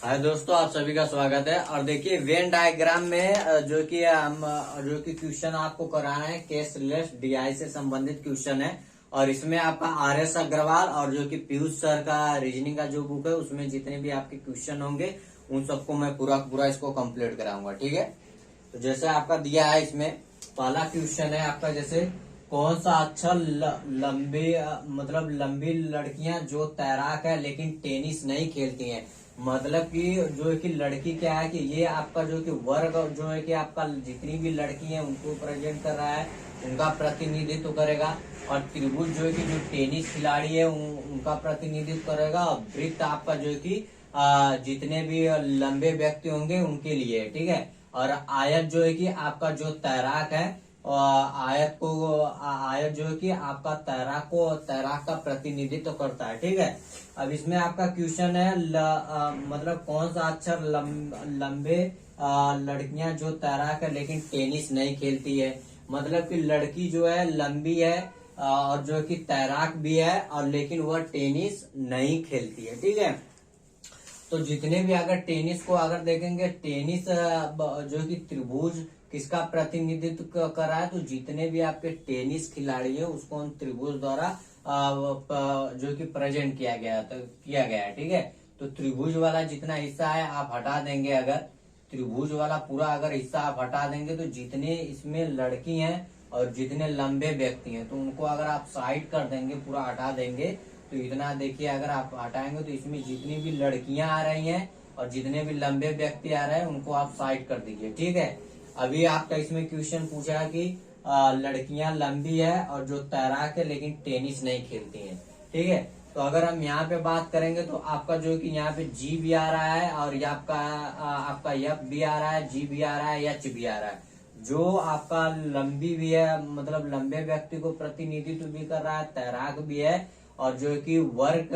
हाय दोस्तों, आप सभी का स्वागत है। और देखिए वेन डायग्राम में जो कि हम क्वेश्चन आपको कराना है कैशलेस डीआई से संबंधित क्वेश्चन है। और इसमें आपका आर.एस. अग्रवाल और जो कि पीयूष सर का रीजनिंग का जो बुक है उसमें जितने भी आपके क्वेश्चन होंगे उन सबको मैं पूरा इसको कंप्लीट कराऊंगा। ठीक है, तो जैसे आपका दिया है इसमें पहला क्वेश्चन है आपका, जैसे कौन सा अक्षर लंबी मतलब लंबी लड़कियां जो तैराक है लेकिन टेनिस नहीं खेलती हैं। मतलब कि जो है कि लड़की क्या है कि ये आपका जो कि वर्ग जो है कि आपका जितनी भी लड़की है उनको प्रेजेंट कर रहा है, उनका प्रतिनिधित्व करेगा। और त्रिभुज जो है कि जो टेनिस खिलाड़ी है उनका प्रतिनिधित्व करेगा। और वृत्त आपका जो है कि जितने भी लंबे व्यक्ति होंगे उनके लिए। ठीक है, और आयत जो है कि आपका जो तैराक है आयत जो है कि आपका तैराक का प्रतिनिधित्व करता है। ठीक है, अब इसमें आपका क्वेश्चन है मतलब कौन सा अक्षर लंबे लड़कियां जो तैराक है लेकिन टेनिस नहीं खेलती है। मतलब कि लड़की जो है लंबी है और जो कि तैराक भी है और लेकिन वह टेनिस नहीं खेलती है। ठीक है, तो जितने भी अगर टेनिस को अगर देखेंगे, टेनिस जो कि त्रिभुज किसका प्रतिनिधित्व कर रहा है, तो जितने भी आपके टेनिस खिलाड़ी है उसको हम त्रिभुज द्वारा जो कि प्रेजेंट किया गया है। ठीक है, तो त्रिभुज वाला जितना हिस्सा है आप हटा देंगे। अगर त्रिभुज वाला पूरा अगर हिस्सा आप हटा देंगे तो जितने इसमें लड़की हैं और जितने लंबे व्यक्ति हैं तो उनको अगर आप साइड कर देंगे, पूरा हटा देंगे, तो इतना देखिए अगर आप हटाएंगे तो इसमें जितनी भी लड़कियां आ रही हैं और जितने भी लंबे व्यक्ति आ रहे हैं उनको आप साइड कर दीजिए। ठीक है, अभी आपका इसमें क्वेश्चन पूछा है कि लड़कियां लंबी है और जो तैराक है लेकिन टेनिस नहीं खेलती हैं। ठीक है, तो अगर हम यहाँ पे बात करेंगे तो आपका जो कि यहाँ पे जी भी आ रहा है और ये आपका यफ भी आ रहा है, जी भी आ रहा है, एच भी आ रहा है। जो आपका लंबी भी है मतलब लंबे व्यक्ति को प्रतिनिधित्व भी कर रहा है, तैराक भी है और जो कि वर्ग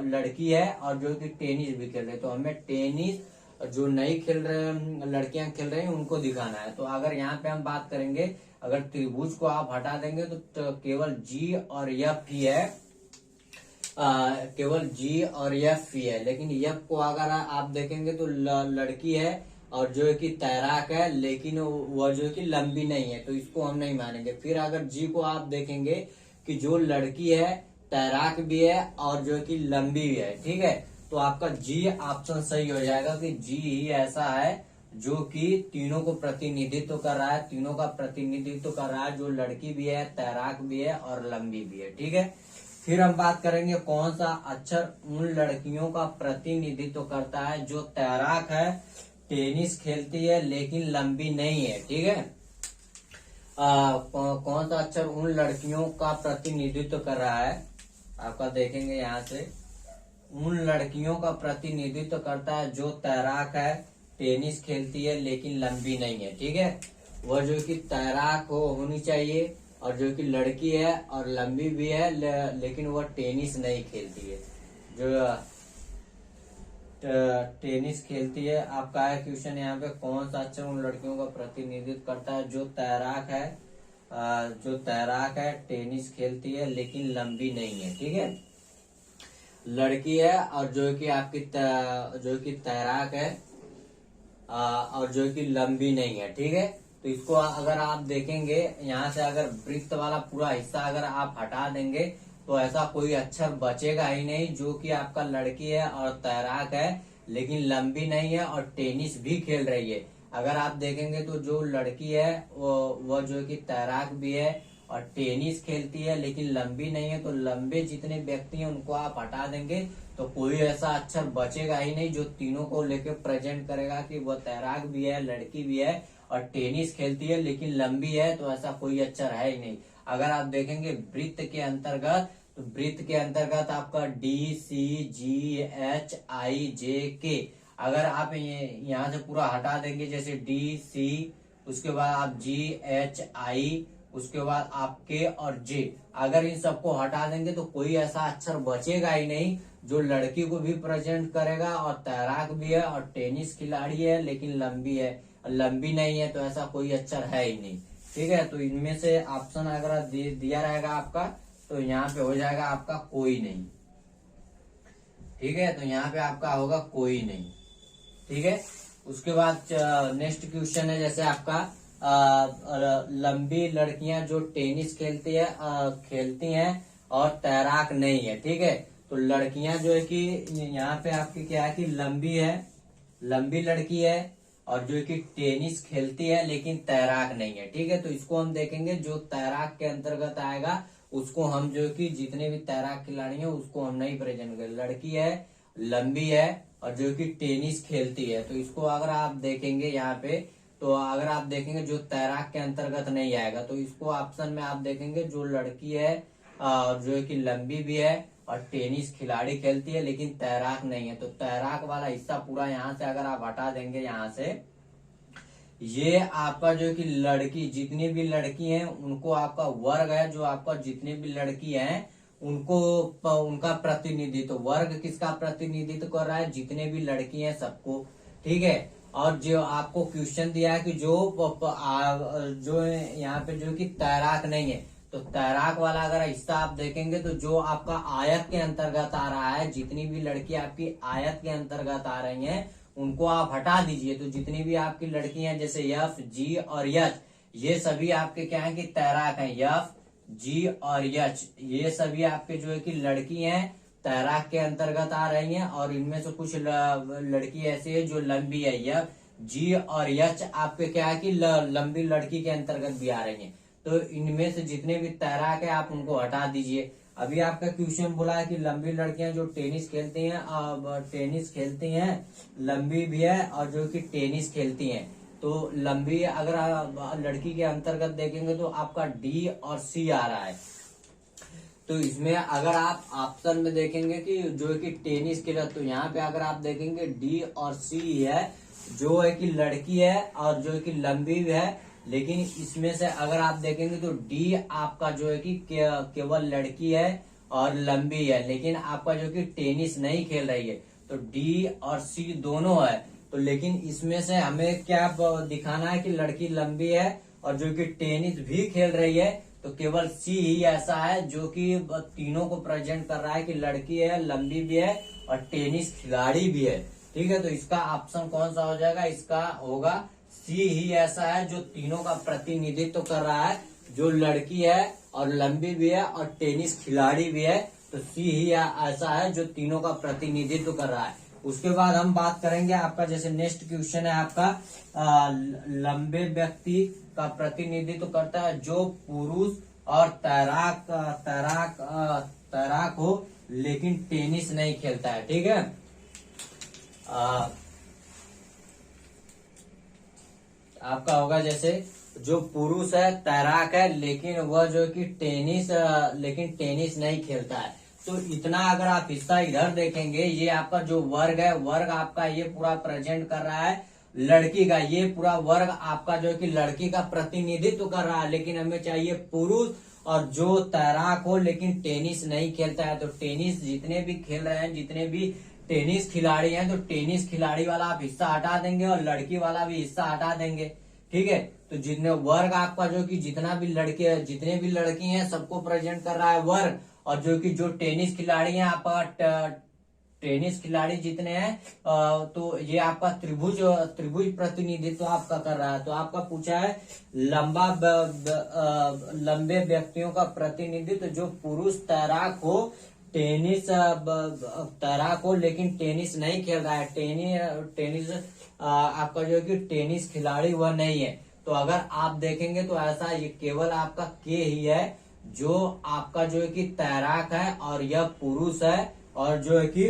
लड़की है और जो कि टेनिस भी खेल रहे हैं। तो हमें टेनिस जो नहीं खेल रहे लड़कियां खेल रही हैं उनको दिखाना है। तो अगर यहाँ पे हम बात करेंगे, अगर त्रिभुज को आप हटा देंगे तो केवल जी और एफ ही है, केवल जी और एफ ही है। लेकिन एफ को अगर आप देखेंगे तो लड़की है और जो है कि तैराक है लेकिन वह जो है कि लंबी नहीं है, तो इसको हम नहीं मानेंगे। फिर अगर जी को आप देखेंगे कि जो लड़की है, तैराक भी है और जो कि लंबी भी है। ठीक है, तो आपका जी ऑप्शन सही हो जाएगा कि जी ही ऐसा है जो कि तीनों को प्रतिनिधित्व कर रहा है, तीनों का प्रतिनिधित्व कर रहा है, जो लड़की भी है, तैराक भी है और लंबी भी है। ठीक है, फिर हम बात करेंगे कौन सा अक्षर उन लड़कियों का प्रतिनिधित्व करता है जो तैराक है, टेनिस खेलती है लेकिन लंबी नहीं है। ठीक है, कौन सा अक्षर उन लड़कियों का प्रतिनिधित्व कर रहा है, आपका देखेंगे यहाँ से, उन लड़कियों का प्रतिनिधित्व करता है जो तैराक है, टेनिस खेलती है लेकिन लंबी नहीं है। ठीक है, वह जो कि तैराक होनी चाहिए और जो कि लड़की है और लंबी भी है लेकिन वह टेनिस नहीं खेलती है। जो टेनिस खेलती है, आपका है क्वेश्चन यहाँ पे कौन सा अक्षर उन लड़कियों का प्रतिनिधित्व करता है जो तैराक है, टेनिस खेलती है लेकिन लंबी नहीं है। ठीक है, लड़की है और जो कि आपकी जो कि तैराक है और जो कि लंबी नहीं है। ठीक है, तो इसको अगर आप देखेंगे यहाँ से, अगर वृत्त वाला पूरा हिस्सा अगर आप हटा देंगे तो ऐसा कोई अक्षर बचेगा ही नहीं जो कि आपका लड़की है और तैराक है लेकिन लंबी नहीं है और टेनिस भी खेल रही है। अगर आप देखेंगे तो जो लड़की है वो जो कि तैराक भी है और टेनिस खेलती है लेकिन लंबी नहीं है, तो लंबे जितने व्यक्ति हैं उनको आप हटा देंगे तो कोई ऐसा अक्षर बचेगा ही नहीं जो तीनों को लेके प्रेजेंट करेगा कि वह तैराक भी है, लड़की भी है और टेनिस खेलती है लेकिन लंबी है, तो ऐसा कोई अक्षर है ही नहीं। अगर आप देखेंगे वृत्त के अंतर्गत, तो वृत्त के अंतर्गत आपका D C ji H I जे के, अगर आप यहाँ से पूरा हटा देंगे, जैसे डी सी, उसके बाद आप जी एच आई, उसके बाद आप के और जे, अगर इन सबको हटा देंगे तो कोई ऐसा अक्षर बचेगा ही नहीं जो लड़की को भी प्रेजेंट करेगा और तैराक भी है और टेनिस खिलाड़ी है लेकिन लंबी नहीं है, तो ऐसा कोई अक्षर है ही नहीं। ठीक है, तो इनमें से ऑप्शन अगर दिया रहेगा आपका तो यहाँ पे हो जाएगा आपका कोई नहीं। ठीक है, तो यहाँ पे आपका होगा कोई नहीं। ठीक है। उसके बाद नेक्स्ट क्वेश्चन है जैसे आपका लंबी लड़कियां जो टेनिस खेलती हैं और तैराक नहीं है, ठीक है। तो लड़कियां जो है कि यहाँ पे आपकी क्या है कि लंबी लड़की है और जो है कि टेनिस खेलती है लेकिन तैराक नहीं है, ठीक है। तो इसको हम देखेंगे, जो तैराक के अंतर्गत आएगा उसको हम जो है कि जितने भी तैराक खिलाड़ी हैं उसको हम नहीं प्रेजेंट करें। लड़की है, लंबी है और जो कि टेनिस खेलती है, तो इसको अगर आप देखेंगे यहाँ पे, तो अगर आप देखेंगे जो तैराक के अंतर्गत नहीं आएगा, तो इसको ऑप्शन में आप देखेंगे जो लड़की है और जो है कि लंबी भी है और टेनिस खिलाड़ी खेलती है लेकिन तैराक नहीं है। तो तैराक वाला हिस्सा पूरा यहाँ से अगर आप हटा देंगे, यहाँ से ये आपका जो कि लड़की, जितनी भी लड़की हैं उनको आपका वर्ग है, जो आपका जितनी भी लड़की हैं उनको उनका प्रतिनिधित्व, वर्ग किसका प्रतिनिधित्व कर रहा है, जितने भी लड़की हैं सबको, ठीक है। और जो आपको क्वेश्चन दिया है कि जो यहाँ पे जो कि तैराक नहीं है, तो तैराक वाला अगर हिस्सा आप देखेंगे तो जो आपका आयत के अंतर्गत आ रहा है, जितनी भी लड़की आपकी आयत के अंतर्गत आ रही हैं उनको आप हटा दीजिए। तो जितनी भी आपकी लड़की हैं जैसे एफ, जी और एच, ये सभी आपके क्या है कि तैराक हैं। एफ, जी और एच ये सभी आपके जो है कि लड़की हैं, तैराक के अंतर्गत आ रही हैं। और इनमें से कुछ लड़की ऐसी है जो लंबी है, एफ, जी और एच आपके क्या है कि लंबी लड़की के अंतर्गत भी आ रही हैं। तो इनमें से जितने भी तैराक है आप उनको हटा दीजिए। अभी आपका क्वेश्चन बोला है कि लंबी लड़कियां जो टेनिस खेलती हैं, लंबी भी है और जो कि टेनिस खेलती हैं। तो लंबी अगर लड़की के अंतर्गत देखेंगे तो आपका डी और सी आ रहा है। तो इसमें अगर आप ऑप्शन में देखेंगे कि जो है कि टेनिस खेला, तो यहाँ पे अगर आप देखेंगे डी और सी है, जो है कि लड़की है और जो है कि लंबी भी है। लेकिन इसमें से अगर आप देखेंगे तो डी आपका जो है कि केवल लड़की है और लंबी है, लेकिन आपका जो कि टेनिस नहीं खेल रही है। तो डी और सी दोनों है, तो लेकिन इसमें से हमें क्या दिखाना है कि लड़की लंबी है और जो कि टेनिस भी खेल रही है। तो केवल सी ही ऐसा है जो कि तीनों को प्रेजेंट कर रहा है कि लड़की है, लंबी भी है और टेनिस खिलाड़ी भी है, ठीक है। तो इसका ऑप्शन कौन सा हो जाएगा, इसका होगा सी ही ऐसा है जो तीनों का प्रतिनिधित्व कर रहा है, जो लड़की है और लंबी भी है और टेनिस खिलाड़ी भी है। तो सी ही ऐसा है जो तीनों का प्रतिनिधित्व कर रहा है। उसके बाद हम बात करेंगे आपका जैसे नेक्स्ट क्वेश्चन है आपका लंबे व्यक्ति का प्रतिनिधित्व करता है जो पुरुष और तैराक हो लेकिन टेनिस नहीं खेलता है, ठीक है। आपका होगा जैसे जो पुरुष है, तैराक है, लेकिन वह जो कि टेनिस नहीं खेलता है। तो इतना अगर आप हिस्सा इधर देखेंगे, ये आपका जो वर्ग है, वर्ग आपका ये पूरा प्रेजेंट कर रहा है लड़की का, ये पूरा वर्ग आपका जो कि लड़की का प्रतिनिधित्व कर रहा है। लेकिन हमें चाहिए पुरुष और जो तैराक हो लेकिन टेनिस नहीं खेलता है। तो टेनिस जितने भी खेल रहे हैं, जितने भी टेनिस खिलाड़ी हैं, तो टेनिस खिलाड़ी वाला आप हिस्सा हटा देंगे और लड़की वाला भी हिस्सा हटा देंगे, ठीक है। तो जितने वर्ग आपका जो कि जितने भी लड़की हैं सबको प्रेजेंट कर रहा है वर्ग, और जो टेनिस खिलाड़ी हैं, आपका टेनिस खिलाड़ी जितने हैं तो ये आपका त्रिभुज प्रतिनिधित्व आपका कर रहा है। तो आपका पूछा है लंबे व्यक्तियों का प्रतिनिधित्व जो पुरुष तैराक हो लेकिन टेनिस नहीं खेल रहा है। टेनिस आपका जो कि टेनिस खिलाड़ी वह नहीं है। तो अगर आप देखेंगे तो ऐसा ये केवल आपका के ही है जो आपका जो है कि तैराक है और यह पुरुष है और जो है कि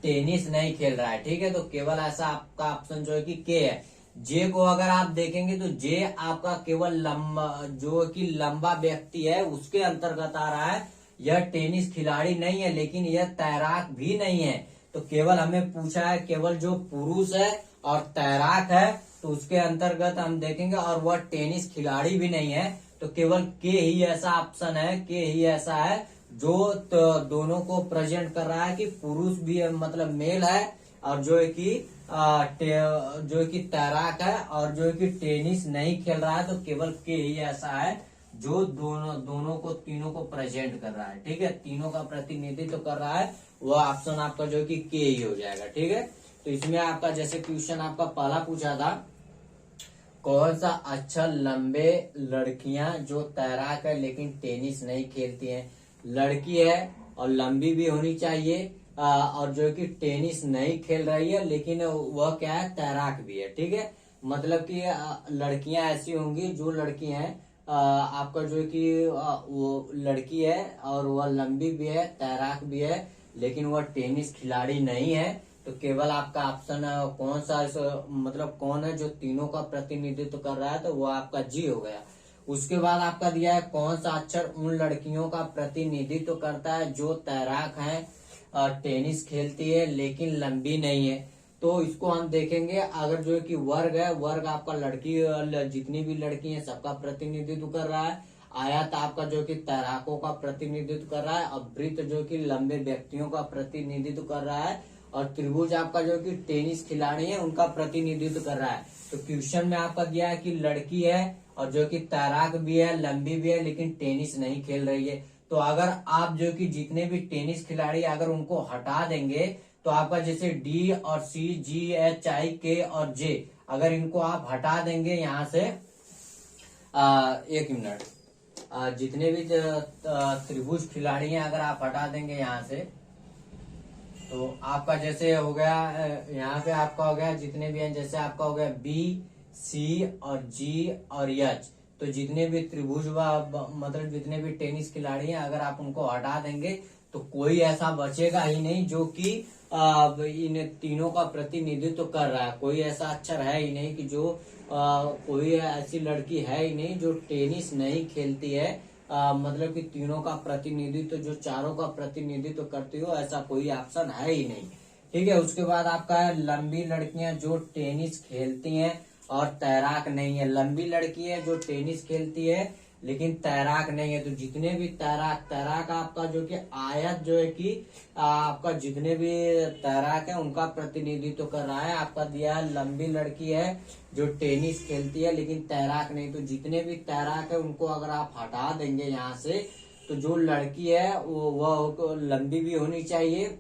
टेनिस नहीं खेल रहा है, ठीक है। तो केवल ऐसा आपका ऑप्शन जो है कि के है। जे को अगर आप देखेंगे तो जे आपका केवल जो कि लंबा व्यक्ति है उसके अंतर्गत आ रहा है। यह टेनिस खिलाड़ी नहीं है लेकिन यह तैराक भी नहीं है। तो केवल हमें पूछा है केवल जो पुरुष है और तैराक है, तो उसके अंतर्गत हम देखेंगे, और वह टेनिस खिलाड़ी भी नहीं है। तो केवल के ही ऐसा ऑप्शन है, के ही ऐसा है जो दोनों को प्रेजेंट कर रहा है कि पुरुष भी मतलब मेल है और जो है कि तैराक है और जो है कि टेनिस नहीं खेल रहा है। तो केवल के ही ऐसा है जो तीनों को प्रेजेंट कर रहा है, ठीक है, तीनों का प्रतिनिधित्व कर रहा है। वह ऑप्शन आपका जो कि के ही हो जाएगा, ठीक है। तो इसमें आपका जैसे क्वेश्चन आपका पहला पूछा था, कौन सा अक्षर लंबे लड़कियां जो तैराक है लेकिन टेनिस नहीं खेलती हैं। लड़की है और लंबी भी होनी चाहिए, और जो कि टेनिस नहीं खेल रही है लेकिन वह क्या है, तैराक भी है। ठीक है, मतलब कि लड़कियां ऐसी होंगी जो लड़की हैं, आपका जो कि वो लड़की है और वह लंबी भी है, तैराक भी है, लेकिन वह टेनिस खिलाड़ी नहीं है। तो केवल आपका ऑप्शन कौन सा मतलब कौन है जो तीनों का प्रतिनिधित्व कर रहा है, तो वो आपका जी हो गया। उसके बाद आपका दिया है कौन सा अक्षर उन लड़कियों का प्रतिनिधित्व करता है जो तैराक हैं, टेनिस खेलती है लेकिन लंबी नहीं है। तो इसको हम देखेंगे, अगर जो कि वर्ग है, वर्ग आपका लड़की जितनी भी लड़की है सबका प्रतिनिधित्व कर रहा है। आयत आपका जो कि तैराकों का प्रतिनिधित्व कर रहा है, और वृत्त जो कि लंबे व्यक्तियों का प्रतिनिधित्व कर रहा है, और त्रिभुज आपका जो कि टेनिस खिलाड़ी है उनका प्रतिनिधित्व कर रहा है। तो क्वेश्चन में आपका दिया है कि लड़की है और जो कि तैराक भी है, लंबी भी है, लेकिन टेनिस नहीं खेल रही है। तो अगर आप जो कि जितने भी टेनिस खिलाड़ी अगर उनको हटा देंगे, तो आपका जैसे डी और सी, जी, एच, आई, के और जे, अगर इनको आप हटा देंगे यहाँ से, एक मिनट, जितने भी त्रिभुज खिलाड़ी हैं अगर आप हटा देंगे यहाँ से, तो आपका जैसे हो गया, यहाँ पे आपका हो गया जितने भी हैं, जैसे आपका हो गया बी, सी और जी और एच। तो जितने भी त्रिभुज मतलब जितने भी टेनिस खिलाड़ी हैं अगर आप उनको हटा देंगे, तो कोई ऐसा बचेगा ही नहीं जो कि इन तीनों का प्रतिनिधित्व कर रहा है। कोई ऐसा अक्षर है ही नहीं कि जो कोई ऐसी लड़की है ही नहीं जो टेनिस नहीं खेलती है, मतलब कि तीनों का प्रतिनिधित्व, जो चारों का प्रतिनिधित्व करती हो, ऐसा कोई ऑप्शन है ही नहीं। ठीक है, उसके बाद आपका है लंबी लड़कियां जो टेनिस खेलती हैं और तैराक नहीं है। लंबी लड़की है जो टेनिस खेलती है लेकिन तैराक नहीं है। तो जितने भी तैराक आपका जो कि आयत जो है कि आपका जितने भी तैराक है उनका प्रतिनिधित्व कर रहा है। आपका दिया है लंबी लड़की है जो टेनिस खेलती है लेकिन तैराक नहीं। तो जितने भी तैराक है उनको अगर आप हटा देंगे यहाँ से, तो जो लड़की है वह लंबी भी होनी चाहिए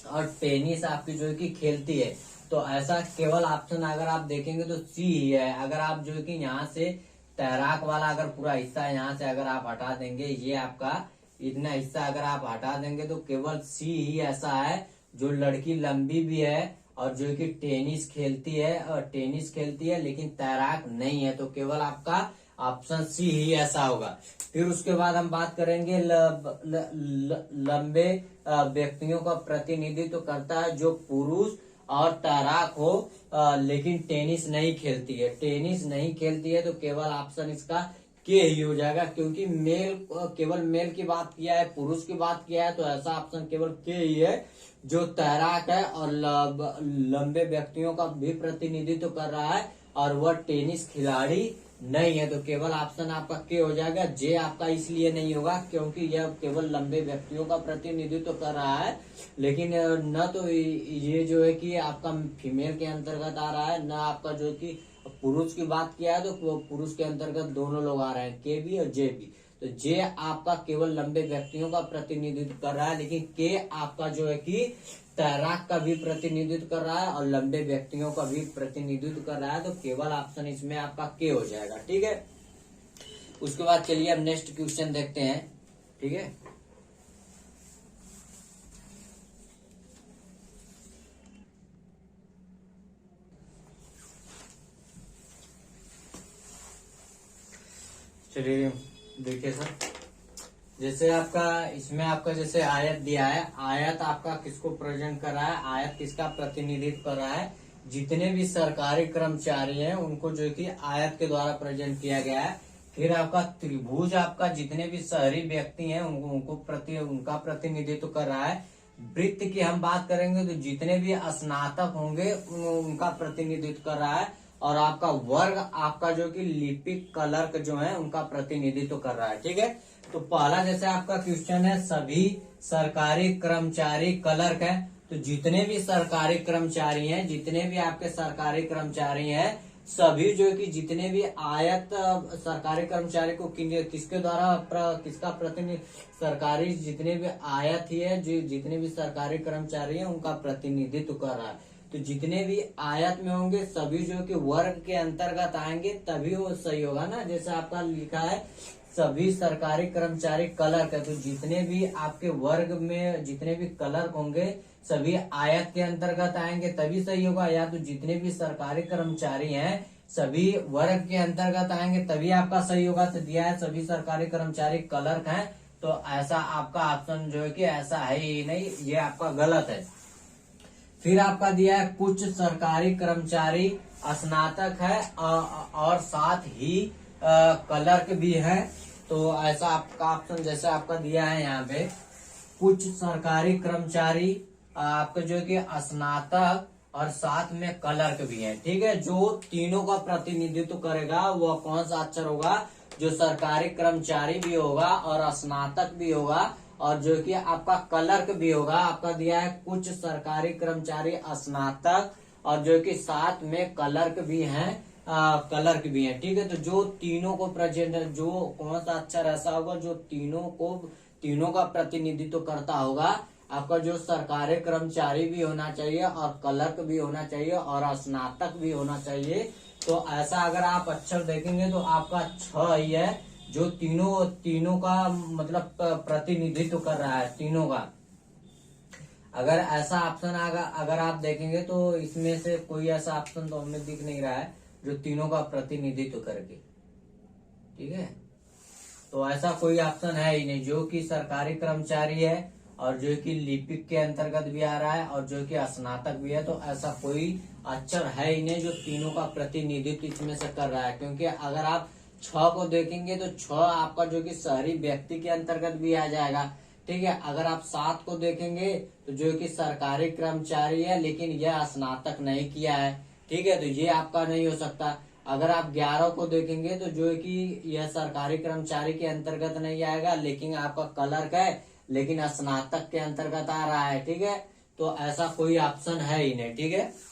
और टेनिस आपकी जो है कि खेलती है। तो ऐसा केवल ऑप्शन अगर आप देखेंगे तो सी ही है। अगर आप जो है कि यहाँ से तैराक वाला अगर पूरा हिस्सा यहाँ से अगर आप हटा देंगे, ये आपका इतना हिस्सा अगर आप हटा देंगे, तो केवल सी ही ऐसा है जो लड़की लंबी भी है और जो कि टेनिस खेलती है, और टेनिस खेलती है लेकिन तैराक नहीं है। तो केवल आपका ऑप्शन सी ही ऐसा होगा। फिर उसके बाद हम बात करेंगे लंबे व्यक्तियों का प्रतिनिधित्व करता है जो पुरुष और तैराक हो, लेकिन टेनिस नहीं खेलती है। टेनिस नहीं खेलती है तो केवल ऑप्शन इसका के ही हो जाएगा, क्योंकि केवल मेल की बात किया है, पुरुष की बात किया है, तो ऐसा ऑप्शन केवल के ही है जो तैराक है और लंबे व्यक्तियों का भी प्रतिनिधित्व कर रहा है और वह टेनिस खिलाड़ी नहीं है। तो केवल ऑप्शन आपका के हो जाएगा। जे आपका इसलिए नहीं होगा क्योंकि यह केवल लंबे व्यक्तियों का प्रतिनिधित्व कर रहा है, लेकिन न तो ये जो है कि आपका फीमेल के अंतर्गत आ रहा है, न आपका जो कि पुरुष की बात किया है तो पुरुष के अंतर्गत दोनों लोग आ रहे हैं, के भी और जे भी। तो जे आपका केवल लंबे व्यक्तियों का प्रतिनिधित्व कर रहा है, लेकिन के आपका जो है कि तैराक का भी प्रतिनिधित्व कर रहा है और लंबे व्यक्तियों का भी प्रतिनिधित्व कर रहा है। तो केवल ऑप्शन इसमें आपका के हो जाएगा। ठीक है, उसके बाद चलिए अब नेक्स्ट क्वेश्चन देखते हैं। ठीक है, चलिए देखिए सर, जैसे आपका इसमें आपका जैसे आयत दिया है, आयत आपका किसको प्रेजेंट कर रहा है, आयत किसका प्रतिनिधित्व कर रहा है, जितने भी सरकारी कर्मचारी हैं उनको जो कि आयत के द्वारा प्रेजेंट किया गया है। फिर आपका त्रिभुज आपका जितने भी शहरी व्यक्ति हैं उनका प्रतिनिधित्व कर रहा है। वृत्त की हम बात करेंगे तो जितने भी स्नातक होंगे उनका प्रतिनिधित्व कर रहा है। और आपका वर्ग आपका जो कि लिपिक क्लर्क जो है उनका प्रतिनिधित्व कर रहा है। ठीक है, तो पहला जैसे आपका क्वेश्चन है सभी सरकारी कर्मचारी क्लर्क है, तो जितने भी सरकारी कर्मचारी हैं, जितने भी आपके सरकारी कर्मचारी हैं, सभी जो कि जितने भी आयत सरकारी कर्मचारी को किसके द्वारा किसका प्रतिनिधि, सरकारी जितने भी आयत ही है, जो जितने भी सरकारी कर्मचारी हैं उनका प्रतिनिधित्व कर रहा है। तो जितने भी आयत में होंगे सभी जो कि वर्ग के अंतर्गत आएंगे तभी वो सही होगा ना। जैसे आपका लिखा है सभी सरकारी कर्मचारी क्लर्क है, तो जितने भी आपके वर्ग में जितने भी क्लर्क होंगे सभी आयत के अंतर्गत आएंगे तभी सही होगा, या तो जितने भी सरकारी कर्मचारी हैं सभी वर्ग के अंतर्गत आएंगे तभी आपका सही होगा। तो दिया है सभी सरकारी कर्मचारी क्लर्क हैं, तो ऐसा आपका ऑप्शन जो है कि ऐसा है ही नहीं, ये आपका गलत है। फिर आपका दिया है कुछ सरकारी कर्मचारी स्नातक है और साथ ही क्लर्क भी है, तो ऐसा आपका ऑप्शन जैसे आपका दिया है यहाँ पे कुछ सरकारी कर्मचारी आपका जो है कि स्नातक और साथ में क्लर्क भी है, ठीक है। जो तीनों का प्रतिनिधित्व करेगा वह कौन सा अक्षर होगा, जो सरकारी कर्मचारी भी होगा और स्नातक भी होगा और जो कि आपका क्लर्क भी होगा। आपका दिया है कुछ सरकारी कर्मचारी स्नातक और जो कि साथ में क्लर्क भी हैं, ठीक है। तो जो तीनों को प्रेजेंट, जो कौन सा अक्षर ऐसा होगा जो तीनों का प्रतिनिधित्व करता होगा, आपका जो सरकारी कर्मचारी भी होना चाहिए और क्लर्क भी होना चाहिए और स्नातक भी होना चाहिए। तो ऐसा अगर आप अक्षर देखेंगे तो आपका 6 ही है जो तीनों का मतलब प्रतिनिधित्व कर रहा है, तीनों का। अगर ऐसा ऑप्शन अगर आप देखेंगे तो इसमें से कोई ऐसा ऑप्शन तो हमें दिख नहीं रहा है जो तीनों का प्रतिनिधित्व करके, ठीक है। तो ऐसा कोई ऑप्शन है ही नहीं जो कि सरकारी कर्मचारी है और जो कि लिपिक के अंतर्गत भी आ रहा है और जो कि स्नातक भी है, तो ऐसा कोई अक्षर है ही नहीं जो तीनों का प्रतिनिधित्व इसमें से कर रहा है। क्योंकि अगर आप 6 को देखेंगे तो 6 आपका जो कि शहरी व्यक्ति के अंतर्गत भी आ जाएगा, ठीक है। अगर आप 7 को देखेंगे तो जो कि सरकारी कर्मचारी है लेकिन यह स्नातक नहीं किया है, ठीक है, तो ये आपका नहीं हो सकता। अगर आप 11 को देखेंगे तो जो कि यह सरकारी कर्मचारी के अंतर्गत नहीं आएगा लेकिन आपका क्लर्क है लेकिन स्नातक के अंतर्गत आ रहा है, ठीक है। तो ऐसा कोई ऑप्शन है ही नहीं, ठीक है।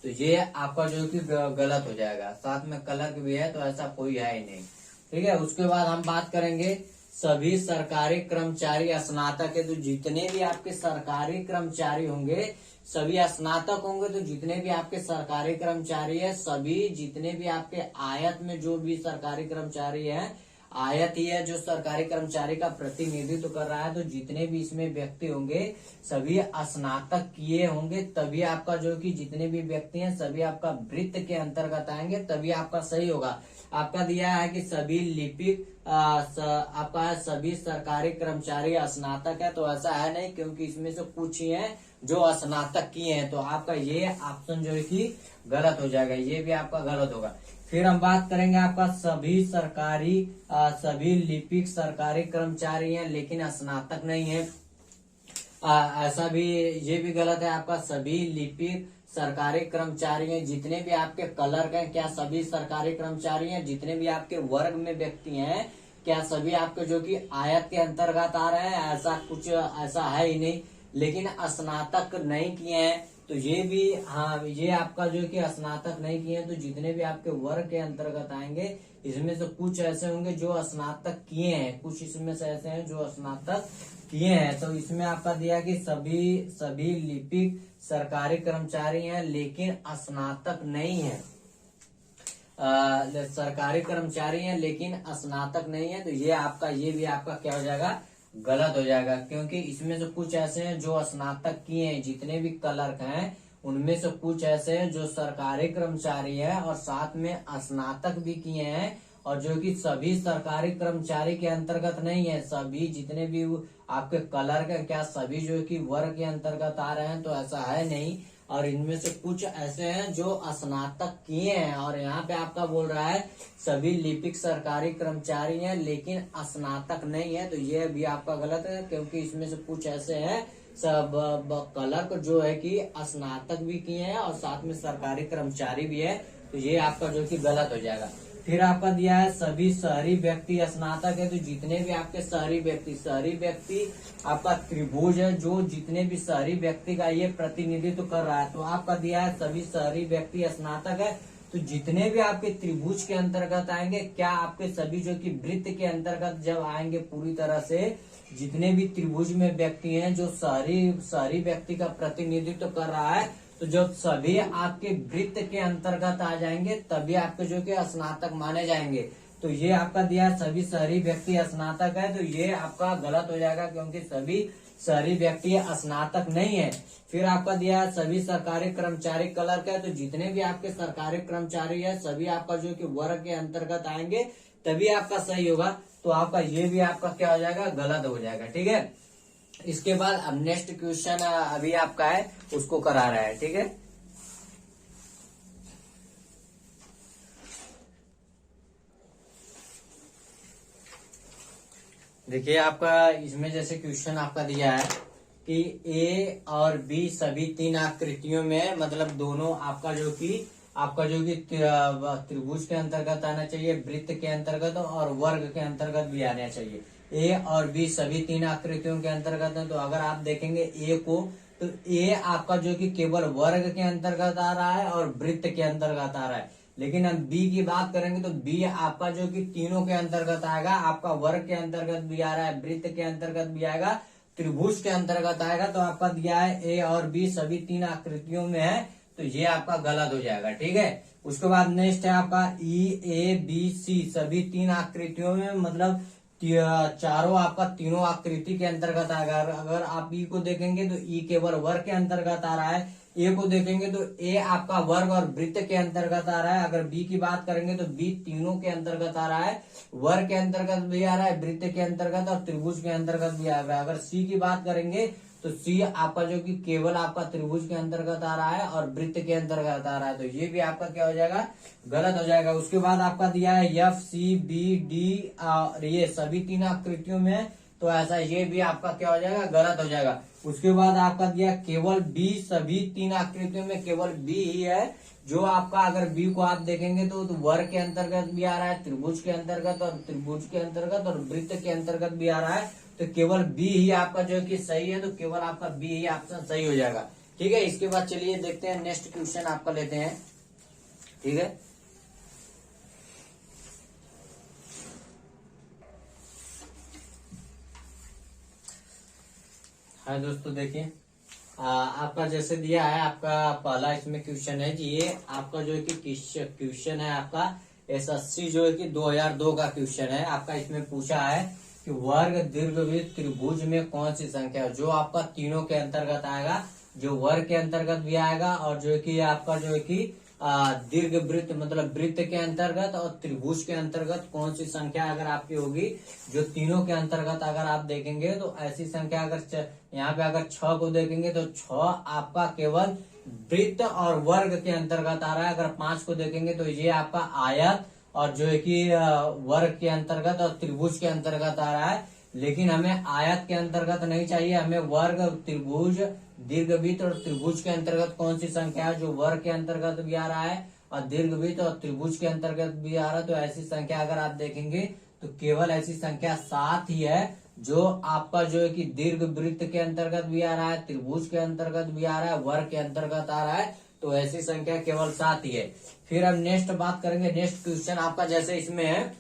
तो ये आपका जो कि गलत हो जाएगा, साथ में क्लर्क भी है तो ऐसा कोई है ही नहीं, ठीक है। उसके बाद हम बात करेंगे सभी सरकारी कर्मचारी स्नातक है, तो जितने भी आपके सरकारी कर्मचारी होंगे सभी स्नातक होंगे। तो जितने भी आपके सरकारी कर्मचारी है सभी जितने भी आपके आयत में जो भी सरकारी कर्मचारी है, आयत ही है जो सरकारी कर्मचारी का प्रतिनिधित्व कर रहा है, तो जितने भी इसमें व्यक्ति होंगे सभी स्नातक किए होंगे तभी आपका जो कि जितने भी व्यक्ति हैं सभी आपका वृत्त के अंतर्गत आएंगे तभी आपका सही होगा। आपका दिया है कि सभी लिपिक आपका सभी सरकारी कर्मचारी स्नातक है, तो ऐसा है नहीं क्योंकि इसमें से कुछ ही है जो स्नातक किए हैं, तो आपका ये ऑप्शन जो है कि गलत हो जाएगा, ये भी आपका गलत होगा। फिर हम बात करेंगे आपका सभी लिपिक सरकारी कर्मचारी हैं लेकिन स्नातक नहीं है, ऐसा भी ये भी गलत है। आपका सभी लिपिक सरकारी कर्मचारी हैं, जितने भी आपके क्लर्क हैं क्या सभी सरकारी कर्मचारी हैं, जितने भी आपके वर्ग में व्यक्ति हैं क्या सभी आपके जो कि आयत के अंतर्गत आ रहे हैं, ऐसा कुछ ऐसा है ही नहीं। लेकिन स्नातक नहीं किए हैं तो ये भी, हाँ ये आपका जो कि स्नातक नहीं किए हैं तो जितने भी आपके वर्ग के अंतर्गत आएंगे इसमें से कुछ ऐसे होंगे जो स्नातक किए हैं, कुछ इसमें से ऐसे हैं जो स्नातक किए हैं। तो इसमें आपका दिया कि सभी लिपिक सरकारी कर्मचारी हैं लेकिन स्नातक नहीं है, सरकारी कर्मचारी हैं लेकिन स्नातक नहीं है, तो ये भी आपका क्या हो जाएगा, गलत हो जाएगा। क्योंकि इसमें से कुछ ऐसे हैं जो स्नातक किए हैं, जितने भी क्लर्क हैं उनमें से कुछ ऐसे हैं जो सरकारी कर्मचारी है और साथ में स्नातक भी किए हैं और जो कि सभी सरकारी कर्मचारी के अंतर्गत नहीं है, सभी जितने भी आपके क्लर्क है क्या सभी जो कि वर्ग के अंतर्गत आ रहे हैं, तो ऐसा है नहीं। और इनमें से कुछ ऐसे हैं जो स्नातक किए हैं और यहाँ पे आपका बोल रहा है सभी लिपिक सरकारी कर्मचारी हैं लेकिन स्नातक नहीं है, तो ये भी आपका गलत है क्योंकि इसमें से कुछ ऐसे हैं सब क्लर्क जो है कि स्नातक भी किए हैं और साथ में सरकारी कर्मचारी भी है, तो ये आपका जो कि गलत हो जाएगा। फिर आपका दिया है सभी शहरी व्यक्ति स्नातक है, तो जितने भी आपके शहरी व्यक्ति आपका त्रिभुज है जो जितने भी शहरी व्यक्ति का ये प्रतिनिधित्व कर रहा है, तो आपका दिया है सभी शहरी व्यक्ति स्नातक है। तो जितने भी आपके त्रिभुज के अंतर्गत आएंगे क्या आपके सभी जो कि वृत्त के अंतर्गत जब आएंगे पूरी तरह से जितने भी त्रिभुज में व्यक्ति हैं जो शहरी व्यक्ति का प्रतिनिधित्व कर रहा है, तो जब सभी आपके वृत्त के अंतर्गत आ जाएंगे तभी आपके जो कि स्नातक माने जाएंगे। तो ये आपका दिया है सभी शहरी व्यक्ति स्नातक है, तो ये आपका गलत हो जाएगा क्योंकि सभी शहरी व्यक्ति स्नातक नहीं है। फिर आपका दिया है सभी सरकारी कर्मचारी क्लर्क है, तो जितने भी आपके सरकारी कर्मचारी है सभी आपका जो कि वर्ग के अंतर्गत आएंगे तभी आपका सही होगा। तो आपका ये भी आपका क्या हो जाएगा, गलत हो जाएगा। ठीक है, इसके बाद अब नेक्स्ट क्वेश्चन अभी आपका है उसको करा रहा है। ठीक है, देखिए आपका इसमें जैसे क्वेश्चन आपका दिया है कि ए और बी सभी तीन आकृतियों में मतलब दोनों आपका जो कि त्रिभुज के अंतर्गत आना चाहिए, वृत्त के अंतर्गत और वर्ग के अंतर्गत भी आना चाहिए। ए और बी सभी तीन आकृतियों के अंतर्गत है। तो अगर आप देखेंगे ए को, तो ए आपका जो कि केवल वर्ग के अंतर्गत आ रहा है और वृत्त के अंतर्गत आ रहा है। लेकिन हम बी की बात करेंगे तो बी आपका जो कि तीनों के अंतर्गत आएगा, आपका वर्ग के अंतर्गत भी आ रहा है, वृत्त के अंतर्गत भी आएगा, त्रिभुज के अंतर्गत आएगा। तो आपका दिया है ए और बी सभी तीन आकृतियों में है, तो ये आपका गलत हो जाएगा। ठीक है, उसके बाद नेक्स्ट है आपका ई ए बी सी सभी तीन आकृतियों में मतलब चारों आपका तीनों आकृति के अंतर्गत आएगा। अगर आप ई को देखेंगे तो ई केवल वर्ग के अंतर्गत आ रहा है, ए को देखेंगे तो ए आपका वर्ग और वृत्त के अंतर्गत आ रहा है। अगर बी की बात करेंगे तो बी तीनों के अंतर्गत आ रहा है, वर्ग के अंतर्गत भी आ रहा है, वृत्त के अंतर्गत और त्रिभुज के अंतर्गत भी आ रहा है। अगर सी की बात करेंगे तो सी आपका जो कि केवल आपका त्रिभुज के अंतर्गत आ रहा है और वृत्त के अंतर्गत आ रहा है, तो ये भी आपका क्या हो जाएगा, गलत हो जाएगा। उसके बाद आपका दिया है एफ सी बी डी और ये सभी तीन आकृतियों में, तो ऐसा ये भी आपका क्या हो जाएगा, गलत हो जाएगा। उसके बाद आपका दिया केवल बी सभी तीन आकृतियों में केवल बी ही है, जो आपका अगर बी को आप देखेंगे तो वर्ग के अंतर्गत भी आ रहा है, त्रिभुज के अंतर्गत और त्रिभुज के अंतर्गत और वृत्त के अंतर्गत भी आ रहा है, तो केवल बी ही आपका जो कि सही है, तो केवल आपका बी ही ऑप्शन सही हो जाएगा। ठीक है, इसके बाद चलिए देखते हैं नेक्स्ट क्वेश्चन आपका लेते हैं। ठीक है, हाँ दोस्तों देखिए आपका जैसे दिया है आपका पहला इसमें क्वेश्चन है कि ये आपका जो है कि क्वेश्चन है आपका एसएससी जो है कि 2002 का क्वेश्चन है। आपका इसमें पूछा है कि वर्ग दीर्घवृत्त त्रिभुज में कौन सी संख्या है, जो आपका तीनों के अंतर्गत आएगा, जो वर्ग के अंतर्गत भी आएगा और जो है कि आपका जो है कि दीर्घ वृत्त मतलब वृत्त के अंतर्गत और त्रिभुज के अंतर्गत कौन सी संख्या अगर आपकी होगी, जो तीनों के अंतर्गत अगर आप देखेंगे तो ऐसी संख्या अगर यहाँ पे अगर 6 को देखेंगे तो 6 आपका केवल वृत्त और वर्ग के अंतर्गत आ रहा है। अगर 5 को देखेंगे तो ये आपका आयत और जो है कि वर्ग के अंतर्गत और त्रिभुज के अंतर्गत आ रहा है। लेकिन हमें आयत के अंतर्गत नहीं चाहिए, हमें वर्ग, त्रिभुज, दीर्घवृत्त और त्रिभुज के अंतर्गत कौन सी संख्या है, जो वर्ग के अंतर्गत भी आ रहा है और दीर्घवृत्त और त्रिभुज के अंतर्गत भी आ रहा है। तो ऐसी संख्या अगर आप देखेंगे तो केवल ऐसी संख्या 7 ही है, जो आपका जो है कि दीर्घवृत्त के अंतर्गत भी आ रहा है, त्रिभुज के अंतर्गत भी आ रहा है, वर्ग के अंतर्गत आ रहा है। तो ऐसी संख्या केवल 7 ही है। फिर हम नेक्स्ट बात करेंगे, नेक्स्ट क्वेश्चन आपका जैसे इसमें है,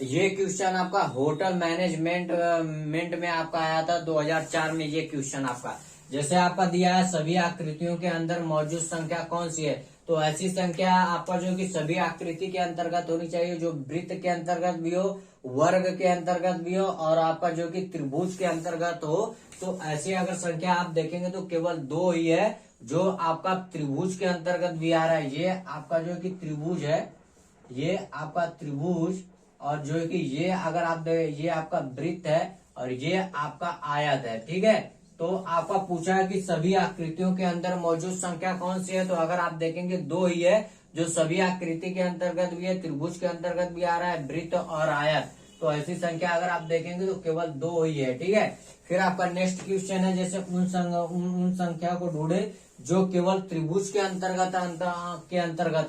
ये क्वेश्चन आपका होटल मैनेजमेंट में आपका आया था 2004 में। ये क्वेश्चन आपका जैसे आपका दिया है सभी आकृतियों के अंदर मौजूद संख्या कौन सी है, तो ऐसी संख्या आपका जो कि सभी आकृति के अंतर्गत होनी चाहिए, जो वृत्त के अंतर्गत भी हो, वर्ग के अंतर्गत भी हो और आपका जो कि त्रिभुज के अंतर्गत हो। तो ऐसी अगर संख्या आप देखेंगे तो केवल 2 ही है, जो आपका त्रिभुज के अंतर्गत भी आ रहा है। ये आपका जो कि त्रिभुज है, ये आपका त्रिभुज और जो है कि ये अगर आप ये आपका वृत्त है और ये आपका आयत है। ठीक है, तो आपका पूछा है कि सभी आकृतियों के अंदर मौजूद संख्या कौन सी है, तो अगर आप देखेंगे 2 ही है, जो सभी आकृति के अंतर्गत भी है, त्रिभुज के अंतर्गत भी आ रहा है, वृत्त और आयत। तो ऐसी संख्या अगर आप देखेंगे तो केवल 2 ही है। ठीक है, फिर आपका नेक्स्ट क्वेश्चन है जैसे उन संख्या को ढूंढे जो केवल त्रिभुज के अंतर्गत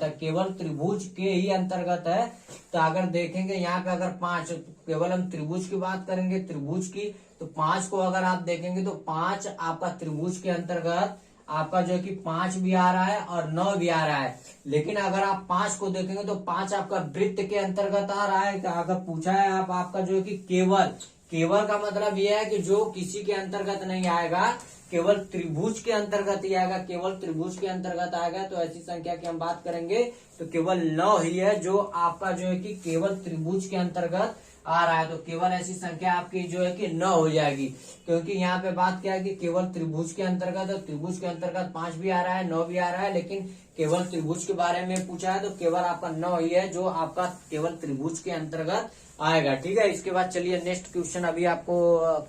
है, केवल त्रिभुज के ही अंतर्गत है। तो अगर देखेंगे यहाँ पे अगर 5, केवल हम त्रिभुज की बात करेंगे, त्रिभुज की, तो 5 को अगर आप देखेंगे तो 5 आपका त्रिभुज के अंतर्गत आपका जो कि 5 भी आ रहा है और 9 भी आ रहा है। लेकिन अगर आप 5 को देखेंगे तो 5 आपका वृत्त के अंतर्गत आ रहा है। अगर पूछा है आपका जो कि केवल का मतलब यह है कि जो किसी के अंतर्गत नहीं आएगा, केवल त्रिभुज के अंतर्गत ही आएगा, केवल त्रिभुज के अंतर्गत आएगा। तो ऐसी संख्या की हम बात करेंगे तो केवल 9 ही है जो आपका जो है कि केवल त्रिभुज के अंतर्गत आ रहा है। तो केवल ऐसी संख्या आपकी जो है कि 9 हो जाएगी, क्योंकि यहाँ पे बात क्या है कि केवल त्रिभुज के अंतर्गत, और त्रिभुज के अंतर्गत 5 भी आ रहा है, 9 भी आ रहा है, लेकिन केवल त्रिभुज के बारे में पूछा है तो केवल आपका 9 ही है जो आपका केवल त्रिभुज के अंतर्गत आएगा। ठीक है, इसके बाद चलिए नेक्स्ट क्वेश्चन अभी आपको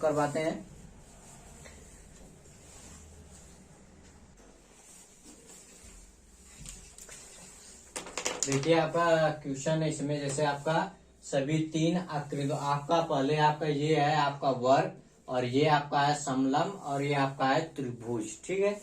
करवाते हैं। देखिए आपका क्वेश्चन है इसमें, जैसे आपका सभी 3 आकृति, आपका पहले आपका ये है आपका वर्ग, और ये आपका है समलम, और ये आपका है त्रिभुज। ठीक है,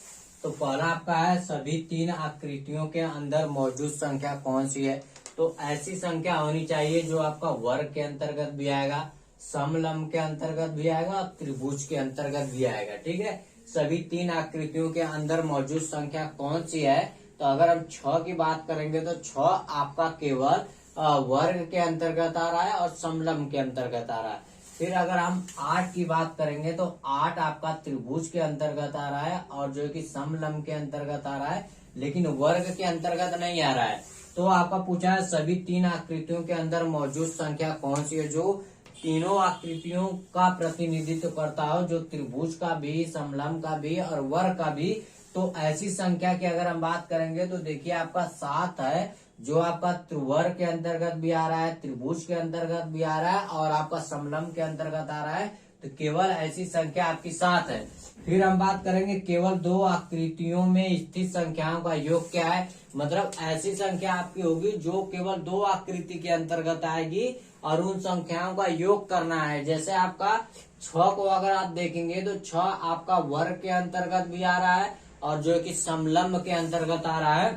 तो पहला आपका है सभी 3 आकृतियों के अंदर मौजूद संख्या कौन सी है। तो ऐसी संख्या होनी चाहिए जो आपका वर्ग के अंतर्गत भी आएगा, समलम के अंतर्गत भी आएगा, और त्रिभुज के अंतर्गत भी आएगा। ठीक है, सभी 3 आकृतियों के अंदर मौजूद संख्या कौन सी है। तो अगर हम 6 की बात करेंगे तो 6 आपका केवल वर्ग के अंतर्गत आ रहा है और समलम के अंतर्गत आ रहा है। फिर अगर हम 8 की बात करेंगे तो 8 आपका त्रिभुज के अंतर्गत आ रहा है और जो कि समलम के अंतर्गत आ रहा है, लेकिन वर्ग के अंतर्गत नहीं आ रहा है। तो आपका पूछा है सभी 3 आकृतियों के अंदर मौजूद संख्या कौन सी है जो तीनों आकृतियों का प्रतिनिधित्व करता हो, जो त्रिभुज का भी, समलम का भी और वर्ग का भी। तो ऐसी संख्या की अगर हम बात करेंगे तो देखिए आपका 7 है जो आपका वर्ग के अंतर्गत भी आ रहा है, त्रिभुज के अंतर्गत भी आ रहा है और आपका समलम के अंतर्गत आ रहा है। तो केवल ऐसी संख्या आपकी 7 है। फिर हम बात करेंगे केवल 2 आकृतियों में स्थित संख्याओं का योग क्या है। मतलब ऐसी संख्या आपकी होगी जो केवल 2 आकृति के अंतर्गत आएगी और उन संख्याओं का योग करना है। जैसे आपका 6 को अगर आप देखेंगे तो 6 आपका वर्ग के अंतर्गत भी आ रहा है और जो कि समलम के अंतर्गत आ रहा है।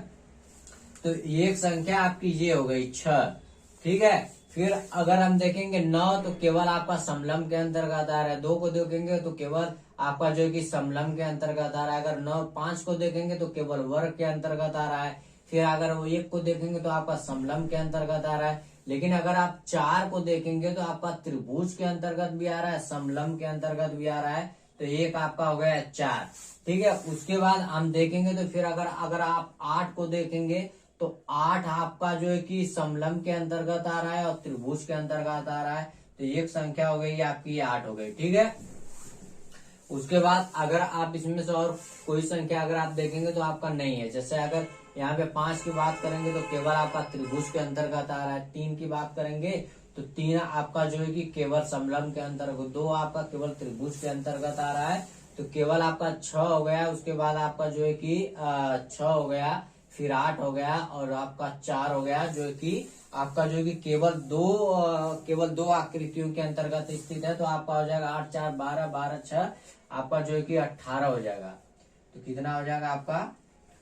तो एक संख्या आपकी ये हो गई 6। ठीक है, फिर अगर हम देखेंगे 9 तो केवल आपका समलम के अंतर्गत आ रहा है। 2 को देखेंगे तो केवल आपका जो कि समलम के अंतर्गत आ रहा है। अगर 5 को देखेंगे तो केवल वर्ग के अंतर्गत आ रहा है। फिर अगर वो 1 को देखेंगे तो आपका समलम के अंतर्गत आ रहा है। लेकिन अगर आप 4 को देखेंगे तो आपका त्रिभुज के अंतर्गत भी आ रहा है, समलम के अंतर्गत भी आ रहा है। तो एक आपका हो गया 4। ठीक है, उसके बाद हम देखेंगे तो फिर अगर आप 8 को देखेंगे तो 8 आपका जो है कि समलम के अंतर्गत आ रहा है और त्रिभुज के अंतर्गत आ रहा है। तो एक संख्या हो गई आपकी 8 हो गई। ठीक है, उसके बाद अगर आप इसमें से और कोई संख्या अगर आप देखेंगे तो आपका नहीं है। जैसे अगर यहाँ पे 5 की बात करेंगे तो केवल आपका त्रिभुज के अंतर्गत आ रहा है। 3 की बात करेंगे तो 3 आपका जो है कि केवल समलम के अंतर्गत, 2 आपका केवल त्रिभुज के अंतर्गत आ रहा है। तो केवल आपका 6 हो गया। उसके बाद आपका जो है कि 6 हो गया, फिर 8 हो गया और आपका 4 हो गया, जो कि आपका जो कि केवल दो आकृतियों के अंतर्गत स्थित है। तो आपका हो जाएगा 8 4 12 12 6 आपका जो है कि 18 हो जाएगा। तो कितना हो जाएगा आपका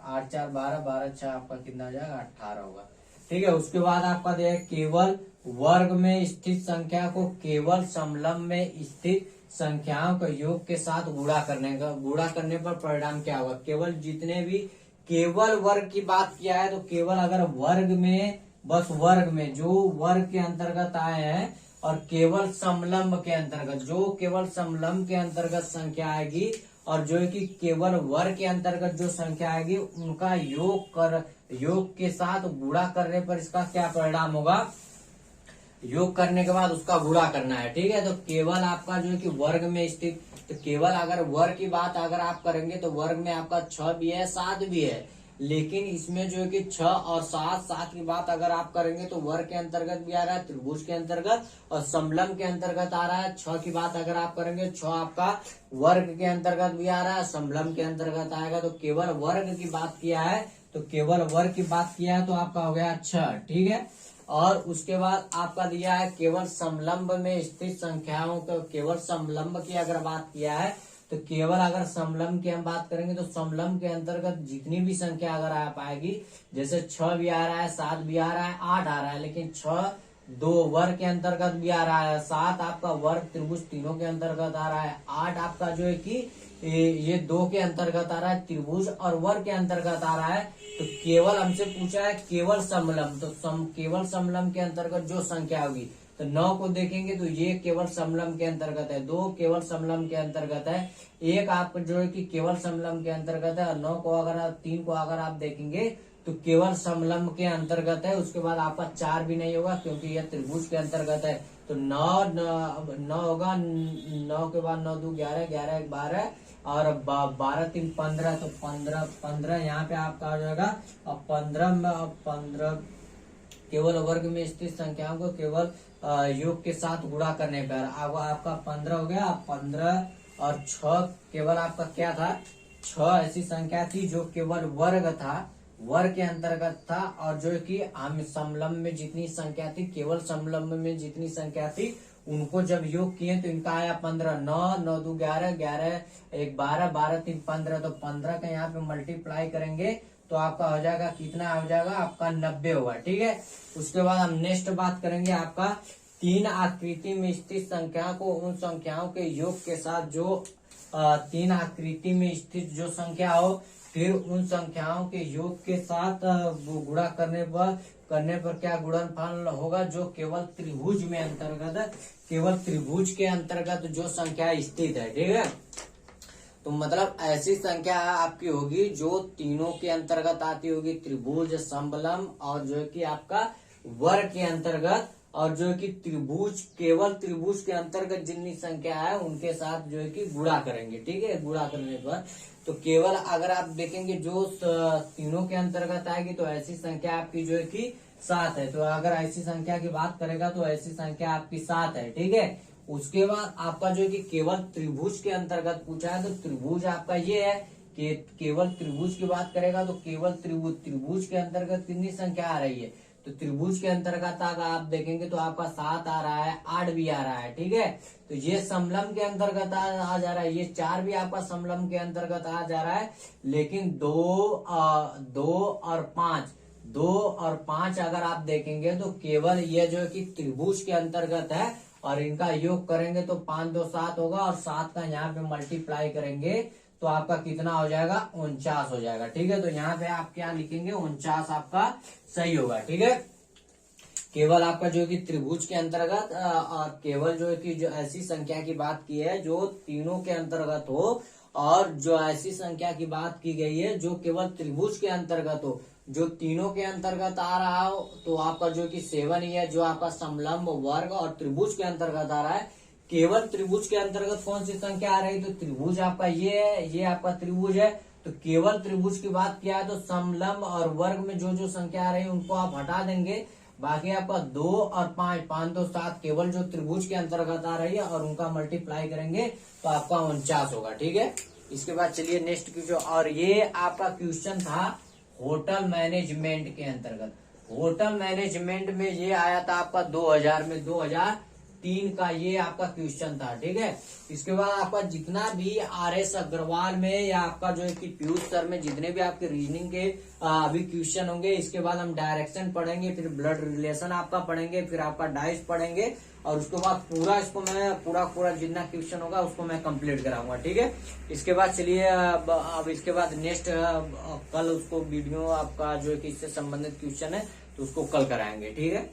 8 4 12 12 6 आपका कितना हो जाएगा 18 होगा। ठीक है, उसके बाद आपका दिया केवल वर्ग में स्थित संख्या को केवल समलम में स्थित संख्याओं के योग के साथ गुणा करने पर परिणाम क्या होगा। केवल जितने भी केवल वर्ग की बात किया है तो केवल अगर वर्ग में, बस वर्ग में जो वर्ग के अंतर्गत आए हैं और केवल समलम के अंतर्गत, जो केवल समलम के अंतर्गत संख्या आएगी और जो है कि केवल वर्ग के अंतर्गत जो संख्या आएगी उनका योग के साथ गुणा करने पर इसका क्या परिणाम होगा। योग करने के बाद उसका गुणा करना है। ठीक है, तो केवल आपका जो है कि वर्ग में स्थित, तो केवल अगर वर्ग की बात अगर आप करेंगे तो वर्ग में आपका 6 भी है 7 भी है। लेकिन इसमें जो है कि 6 और 7 की बात अगर आप करेंगे तो वर्ग के अंतर्गत भी आ रहा है, त्रिभुज के अंतर्गत और समलम के अंतर्गत आ रहा है। 6 की बात अगर आप करेंगे 6 आपका वर्ग के अंतर्गत भी आ रहा है, समलम के अंतर्गत आएगा। तो केवल वर्ग की बात किया है, तो केवल वर्ग की बात किया है तो आपका हो गया 6। ठीक है, और उसके बाद आपका दिया है केवल समलंब में स्थित संख्याओं को, केवल समलंब की अगर बात किया है तो केवल अगर समलंब की हम बात करेंगे तो समलंब के अंतर्गत जितनी भी संख्या अगर आ पाएगी, जैसे 6 भी आ रहा है, 7 भी आ रहा है, 8 आ रहा है, लेकिन 6 2 वर्ग के अंतर्गत भी आ रहा है, 7 आपका वर्ग त्रिभुज तीनों के अंतर्गत आ रहा है, 8 आपका जो है कि ये 2 के अंतर्गत आ रहा है, त्रिभुज और वर्ग के अंतर्गत आ रहा है। तो केवल हमसे पूछा है केवल समलम, तो केवल समलम के अंतर्गत जो संख्या होगी तो 9 को देखेंगे तो ये केवल समलम के अंतर्गत है, 2 केवल समलम के अंतर्गत है, 1 आप जो है कि केवल समलम के अंतर्गत है, और 9 को अगर आप 3 को अगर आप देखेंगे तो केवल समलम के अंतर्गत है। उसके बाद आपका 4 भी नहीं होगा क्योंकि यह त्रिभुज के अंतर्गत है। तो 9 होगा, 9 के बाद 9 2 11, 11 1 12 और 12 3 15, तो 15 यहाँ पे आपका हो जाएगा। अब 15 केवल वर्ग में स्थित संख्याओं को केवल योग के साथ गुणा करने पर अब आपका 15 हो गया। 15 और 6 केवल आपका क्या था, 6 ऐसी संख्या थी जो केवल वर्ग था, वर्ग के अंतर्गत था, और जो कि हम समलंब में जितनी संख्या थी, केवल समलंब में जितनी संख्या थी उनको जब योग किए तो इनका आया 15, 9 9 2 11, 11 1 12, 12 3 15, तो 15 का यहाँ पे मल्टीप्लाई करेंगे तो आपका हो जाएगा कितना हो जाएगा, आपका 90 होगा। ठीक है, उसके बाद हम नेक्स्ट बात करेंगे आपका 3 आकृति में स्थित संख्या को उन संख्याओं के योग के साथ जो 3 आकृति में स्थित जो संख्या हो, फिर उन संख्याओं के योग के साथ गुणा करने पर क्या गुणनफल होगा, जो केवल त्रिभुज में अंतर्गत है, केवल त्रिभुज के अंतर्गत जो संख्या स्थित है। ठीक है, तो मतलब ऐसी संख्या आपकी होगी जो तीनों के अंतर्गत आती होगी, त्रिभुज, समलंब और जो है कि आपका वर्ग के अंतर्गत, और जो है कि त्रिभुज, केवल त्रिभुज के अंतर्गत जितनी संख्या है उनके साथ जो है कि गुणा करेंगे। ठीक है, गुणा करने पर तो केवल अगर आप देखेंगे जो तीनों के अंतर्गत आएगी तो ऐसी संख्या आपकी जो है कि 7 है। तो अगर ऐसी संख्या की बात करेगा तो ऐसी संख्या आपकी 7 है। ठीक है, उसके बाद आपका जो है कि केवल त्रिभुज के अंतर्गत पूछा है, तो त्रिभुज आपका ये है कि केवल त्रिभुज की बात करेगा तो केवल त्रिभुज के अंतर्गत कितनी संख्या आ रही है, तो त्रिभुज के अंतर्गत अगर आप देखेंगे तो आपका 7 आ रहा है, 8 भी आ रहा है। ठीक है, तो ये समलंब के अंतर्गत आ जा रहा है, ये 4 भी आपका समलंब के अंतर्गत आ जा रहा है, लेकिन 2 और 5 अगर आप देखेंगे तो केवल ये जो है कि त्रिभुज के अंतर्गत है, और इनका योग करेंगे तो 5 2 7 होगा, और 7 का यहाँ पे मल्टीप्लाई करेंगे तो आपका कितना हो जाएगा, 49 हो जाएगा। ठीक है, तो यहाँ पे आप क्या लिखेंगे, 49 आपका सही होगा। ठीक है, केवल आपका जो कि त्रिभुज के अंतर्गत और केवल जो है कि जो ऐसी संख्या की बात की है जो तीनों के अंतर्गत हो, और जो ऐसी संख्या की बात की गई है जो केवल त्रिभुज के अंतर्गत हो, जो तीनों के अंतर्गत आ रहा हो, तो आपका जो कि 7 ही है, जो आपका समलंब, वर्ग और त्रिभुज के अंतर्गत आ रहा है। केवल त्रिभुज के अंतर्गत कौन सी संख्या आ रही है, तो त्रिभुज आपका ये है, ये आपका त्रिभुज है। तो केवल त्रिभुज की बात किया है तो समलंब और वर्ग में जो जो संख्या आ रही है उनको आप हटा देंगे, बाकी आपका 2 और 5, 5 2 7 केवल जो त्रिभुज के अंतर्गत आ रही है और उनका मल्टीप्लाई करेंगे तो आपका 49 होगा। ठीक है, इसके बाद चलिए नेक्स्ट क्वेश्चन, और ये आपका क्वेश्चन था होटल मैनेजमेंट के अंतर्गत। होटल मैनेजमेंट में ये आया था आपका 2000 में, 2003 का ये आपका क्वेश्चन था। ठीक है, इसके बाद आपका जितना भी RS अग्रवाल में या आपका जो है कि पीयूष सर में जितने भी आपके रीजनिंग के अभी क्वेश्चन होंगे, इसके बाद हम डायरेक्शन पढ़ेंगे, फिर ब्लड रिलेशन आपका पढ़ेंगे, फिर आपका डाइस पढ़ेंगे, और उसके बाद पूरा इसको मैं पूरा जितना क्वेश्चन होगा उसको मैं कंप्लीट कराऊंगा। ठीक है, इसके बाद चलिए अब इसके बाद नेक्स्ट कल उसको वीडियो आपका जो है कि इससे संबंधित क्वेश्चन है तो उसको कल कराएंगे। ठीक है।